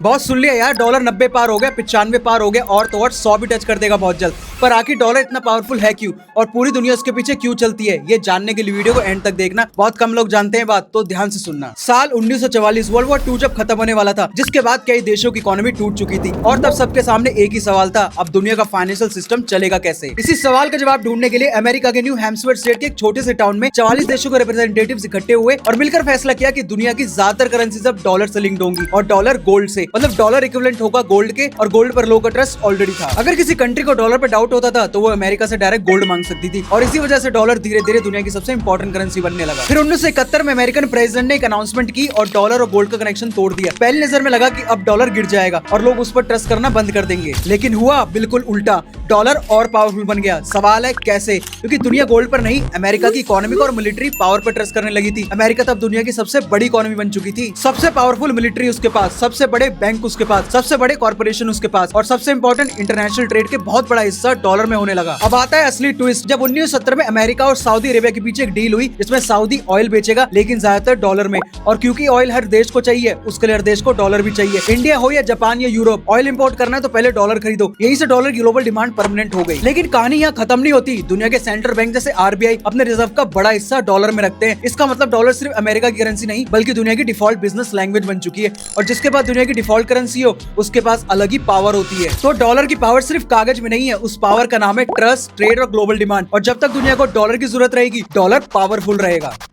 बहुत सुन लिया यार, डॉलर 90 पार हो गया, 95 पार हो गया और तो और 100 भी टच कर देगा बहुत जल्द। पर आखिर डॉलर इतना पावरफुल है क्यों और पूरी दुनिया उसके पीछे क्यों चलती है, ये जानने के लिए वीडियो को एंड तक देखना। बहुत कम लोग जानते हैं बात, तो ध्यान से सुनना। साल 1944 वर्ल्ड वॉर 2 जब खत्म होने वाला था, जिसके बाद कई देशों की इकोनॉमी टूट चुकी थी और तब सबके सामने एक ही सवाल था, अब दुनिया का फाइनेंशियल सिस्टम चलेगा कैसे। इसी सवाल का जवाब ढूंढने के लिए अमेरिका के न्यू हैम्पशायर स्टेट के एक छोटे से टाउन में 44 देशों के रिप्रेजेंटेटिव्स इकट्ठे हुए और मिलकर फैसला किया कि दुनिया की ज्यादातर करेंसीज अब डॉलर से लिंक्ड होंगी और डॉलर गोल्ड से, मतलब डॉलर इक्विवेलेंट होगा गोल्ड के, और गोल्ड पर लोगों का ट्रस्ट ऑलरेडी था। अगर किसी कंट्री को डॉलर पर डाउट होता था तो वो अमेरिका से डायरेक्ट गोल्ड मांग सकती थी और इसी वजह से डॉलर धीरे धीरे दुनिया की सबसे इंपॉर्टेंट करेंसी बनने लगा। फिर 1971 में अमेरिकन प्रेसिडेंट ने एक अनाउंसमेंट की और डॉलर और गोल्ड का कनेक्शन तोड़ दिया। पहली नजर में लगा कि अब डॉलर गिर जाएगा और लोग उस पर ट्रस्ट करना बंद कर देंगे, लेकिन हुआ बिल्कुल उल्टा। डॉलर और पावरफुल बन गया। सवाल है कैसे? क्योंकि दुनिया गोल्ड पर नहीं, अमेरिका की इकोनॉमिक और मिलिट्री पावर पर ट्रस्ट करने लगी थी। अमेरिका तब दुनिया की सबसे बड़ी इकोनॉमी बन चुकी थी, सबसे पावरफुल मिलिट्री उसके पास, सबसे बड़े बैंक उसके पास, सबसे बड़े कॉर्पोरेशन उसके पास और सबसे इंपॉर्टेंट इंटरनेशनल ट्रेड के बहुत बड़ा हिस्सा डॉलर में होने लगा। अब आता है असली ट्विस्ट। जब 1970 में अमेरिका और सऊदी अरेबिया के बीच एक डील हुई जिसमें सऊदी ऑयल बेचेगा लेकिन ज्यादातर डॉलर में, और क्योंकि ऑयल हर देश को चाहिए उसके लिए हर देश को डॉलर भी चाहिए। इंडिया हो या जापान या यूरोप, ऑयल इंपोर्ट करना है तो पहले डॉलर खरीदो। यही से डॉलर की ग्लोबल डिमांड परमानेंट हो गई। लेकिन कहानी यहाँ खत्म नहीं होती। दुनिया के सेंट्रल बैंक जैसे आरबीआई अपने रिजर्व का बड़ा हिस्सा डॉलर में रखते हैं। इसका मतलब डॉलर सिर्फ अमेरिका की करेंसी नहीं बल्कि दुनिया की डिफॉल्ट बिजनेस लैंग्वेज बन चुकी है, और जिसके पास दुनिया की डिफॉल्ट करेंसी हो उसके पास अलग ही पावर होती है। तो डॉलर की पावर सिर्फ कागज में नहीं है, उस पावर का नाम है ट्रस्ट, ट्रेड और ग्लोबल डिमांड। और जब तक दुनिया को डॉलर की जरूरत रहेगी, डॉलर पावरफुल रहेगा।